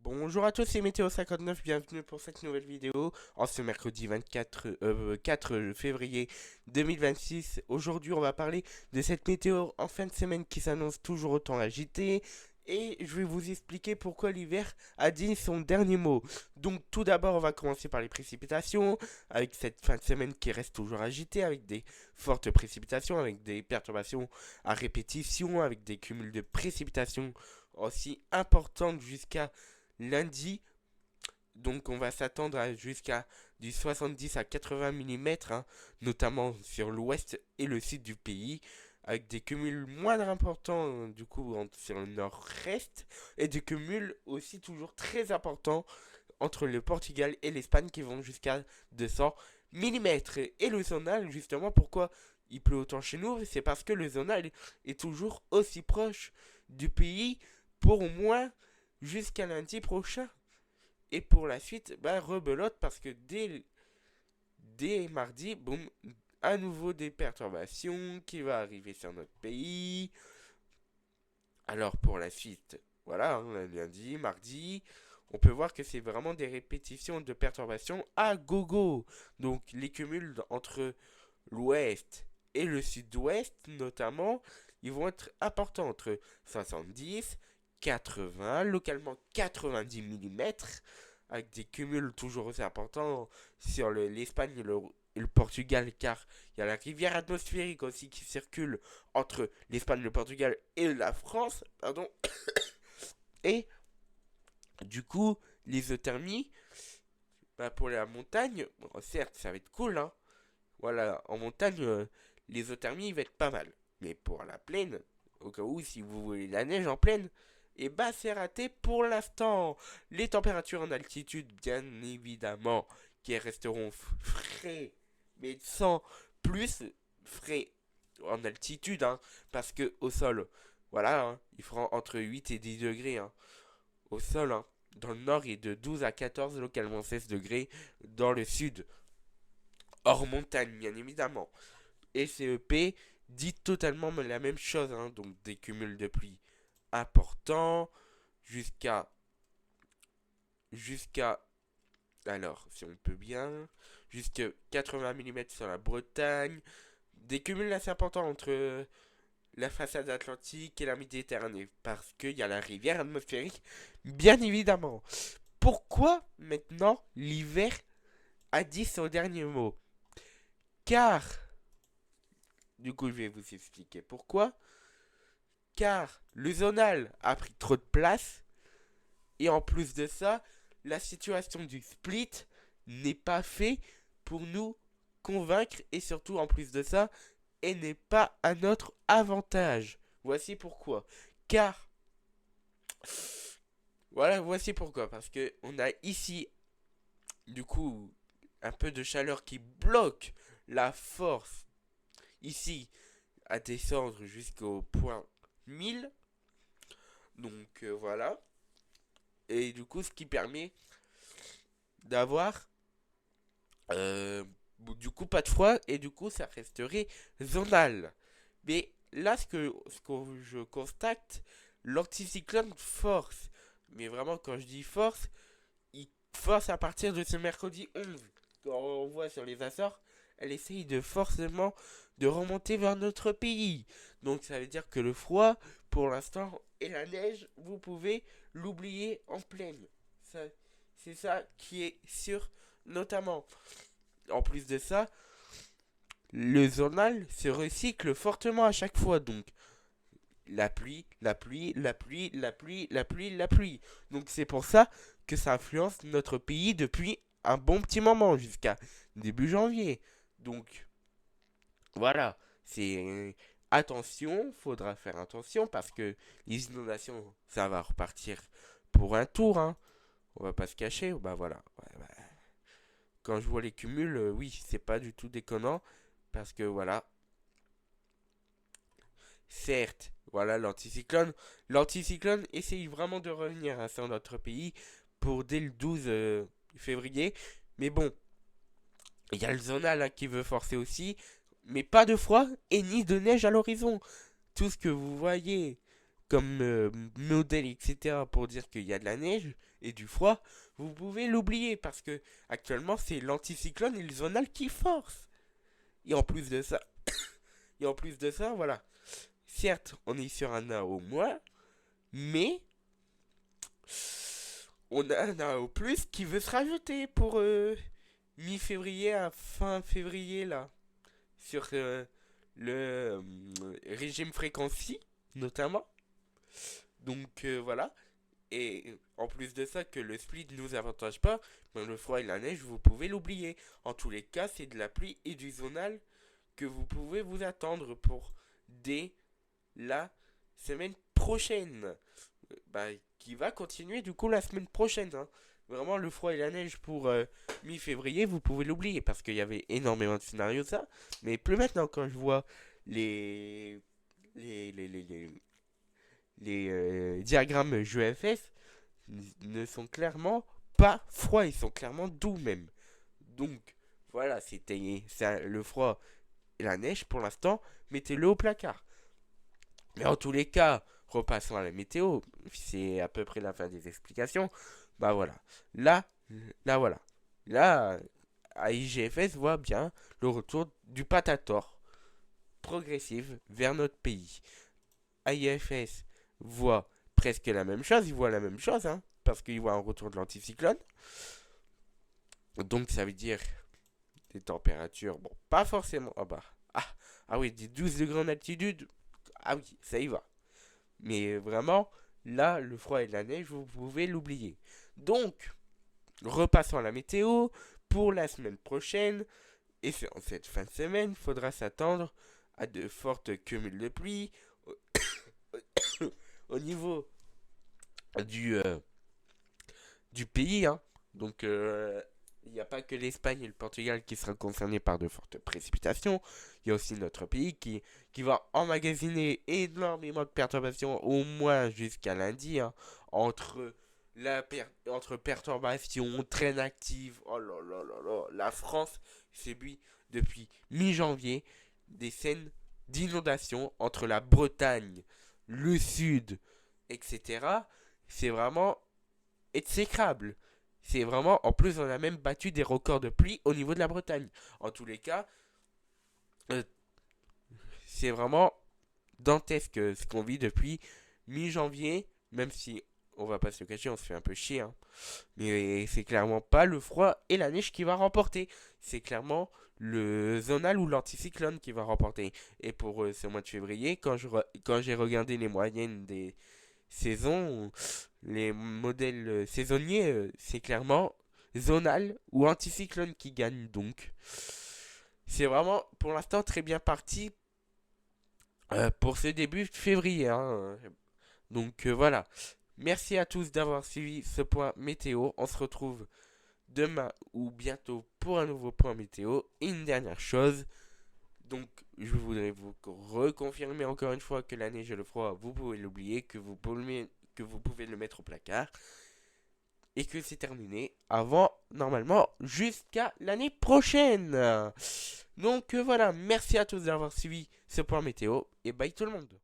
Bonjour à tous, c'est Météo59, bienvenue pour cette nouvelle vidéo en ce mercredi 4 février 2026. Aujourd'hui, on va parler de cette météo en fin de semaine qui s'annonce toujours autant agitée et je vais vous expliquer pourquoi l'hiver a dit son dernier mot. Donc, tout d'abord, on va commencer par les précipitations avec cette fin de semaine qui reste toujours agitée avec des fortes précipitations, avec des perturbations à répétition, avec des cumuls de précipitations aussi importantes jusqu'à lundi. Donc on va s'attendre à jusqu'à du 70 à 80 mm, notamment sur l'ouest et le sud du pays, avec des cumuls moins importants du coup sur le nord-est, et des cumuls aussi toujours très importants entre le Portugal et l'Espagne qui vont jusqu'à 200 mm. Et le zonal, justement, pourquoi il pleut autant chez nous, c'est parce que le zonal est toujours aussi proche du pays pour au moins jusqu'à lundi prochain. Et pour la suite, bah, rebelote parce que dès mardi, boum, à nouveau des perturbations qui vont arriver sur notre pays. Alors pour la suite, voilà, lundi, mardi, on peut voir que c'est vraiment des répétitions de perturbations à gogo. Donc les cumuls entre l'ouest et le sud-ouest notamment, ils vont être importants entre 70, 80, localement 90 mm, avec des cumuls toujours aussi importants sur l'Espagne et le Portugal, car il y a la rivière atmosphérique aussi qui circule entre l'Espagne, le Portugal et la France, pardon. Et du coup, l'isothermie, bah, pour la montagne, bon, certes, ça va être cool, hein. Voilà, en montagne, l'isothermie va être pas mal. Mais pour la plaine, au cas où, si vous voulez la neige en plaine, et bah c'est raté pour l'instant. Les températures en altitude, bien évidemment, qui resteront frais, mais sans plus frais en altitude, hein, parce que au sol, voilà, hein, il fera entre 8 et 10 degrés, hein, au sol, hein. Dans le nord, il est de 12 à 14, localement 16 degrés dans le sud. Hors montagne, bien évidemment. Et CEP dit totalement la même chose, hein, donc des cumuls de pluie importants jusqu'à jusqu'à alors si on peut bien jusqu'à 80 mm sur la Bretagne, des cumuls assez importants entre la façade atlantique et la Méditerranée parce qu'il y a la rivière atmosphérique, bien évidemment. Pourquoi maintenant l'hiver a dit son dernier mot? Car du coup je vais vous expliquer pourquoi. Car le zonal a pris trop de place. Et en plus de ça, la situation du split n'est pas fait pour nous convaincre. Et surtout, en plus de ça, elle n'est pas à notre avantage. Voici pourquoi. Car, voilà, voici pourquoi. Parce que on a ici, du coup, un peu de chaleur qui bloque la force ici à descendre jusqu'au point 1000. Donc voilà. Et du coup, ce qui permet d'avoir du coup pas de froid et du coup ça resterait zonal. Mais là, ce que je constate, l'anticyclone force. Mais vraiment, quand je dis force, il force à partir de ce mercredi 11. Quand on voit sur les Açores, elle essaye de forcément de remonter vers notre pays. Donc ça veut dire que le froid, pour l'instant, et la neige, vous pouvez l'oublier en pleine. Ça, c'est ça qui est sûr, notamment. En plus de ça, le zonal se recycle fortement à chaque fois. Donc la pluie, la pluie, la pluie, la pluie, la pluie, la pluie. Donc c'est pour ça que ça influence notre pays depuis un bon petit moment, jusqu'à début janvier. Donc voilà, c'est attention, faudra faire attention parce que les inondations, ça va repartir pour un tour, hein. On va pas se cacher, bah voilà. Ouais, bah, quand je vois les cumuls, oui, c'est pas du tout déconnant parce que voilà, certes, voilà l'anticyclone essaye vraiment de revenir hein, sur notre pays pour dès le 12 février, mais bon, il y a le zonal hein, qui veut forcer aussi, mais pas de froid et ni de neige à l'horizon. Tout ce que vous voyez comme modèle, etc., pour dire qu'il y a de la neige et du froid, vous pouvez l'oublier parce que actuellement c'est l'anticyclone et le zonal qui force. Et en plus de ça, voilà. Certes, on est sur un AO moins, mais on a un AO plus qui veut se rajouter pour mi-février à fin février là, sur le régime fréquency notamment. Donc voilà. Et en plus de ça, que le split ne nous avantage pas, ben le froid et la neige, vous pouvez l'oublier. En tous les cas, c'est de la pluie et du zonal que vous pouvez vous attendre pour dès la semaine prochaine. Bah, qui va continuer du coup la semaine prochaine, hein. Vraiment, le froid et la neige pour mi-février, vous pouvez l'oublier parce qu'il y avait énormément de scénarios ça. Mais plus maintenant, quand je vois les les, les, les, les, les diagrammes GFS ne sont clairement pas froids, ils sont clairement doux même. Donc voilà, c'était le froid et la neige pour l'instant, mettez-le au placard. Mais en tous les cas, repassons à la météo, c'est à peu près la fin des explications. Bah voilà, là, là voilà, là, IGFS voit bien le retour du patator progressive vers notre pays. IFS voit presque la même chose, il voit la même chose, hein, parce qu'il voit un retour de l'anticyclone. Donc ça veut dire des températures, bon, pas forcément, ah oui, des 12 degrés en altitude, ah oui, ça y va. Mais vraiment, là, le froid et la neige, vous pouvez l'oublier. Donc, repassons à la météo pour la semaine prochaine. Et en cette fin de semaine, il faudra s'attendre à de fortes cumuls de pluie au niveau du, euh, du pays, hein. Donc, il n'y a pas que l'Espagne et le Portugal qui seront concernés par de fortes précipitations. Il y a aussi notre pays qui va emmagasiner énormément de perturbations, au moins jusqu'à lundi, hein, entre entre perturbations, traînes actives. Oh là là là là. La France subit depuis mi-janvier des scènes d'inondation entre la Bretagne, le sud, etc. C'est vraiment exécrable. C'est vraiment, en plus, on a même battu des records de pluie au niveau de la Bretagne. En tous les cas, euh, c'est vraiment dantesque ce qu'on vit depuis mi-janvier, même si on va pas se le cacher, on se fait un peu chier, hein. Mais c'est clairement pas le froid et la neige qui va remporter. C'est clairement le zonal ou l'anticyclone qui va remporter. Et pour ce mois de février, quand j'ai regardé les moyennes des saisons, les modèles saisonniers, c'est clairement zonal ou anticyclone qui gagne. Donc, c'est vraiment pour l'instant très bien parti pour ce début de février, hein. Donc voilà. Merci à tous d'avoir suivi ce point météo. On se retrouve demain ou bientôt pour un nouveau point météo. Et une dernière chose. Donc, je voudrais vous reconfirmer encore une fois que la neige et le froid, vous pouvez l'oublier, que vous pouvez le mettre au placard. Et que c'est terminé avant, normalement, jusqu'à l'année prochaine. Donc voilà, merci à tous d'avoir suivi ce point météo. Et bye tout le monde.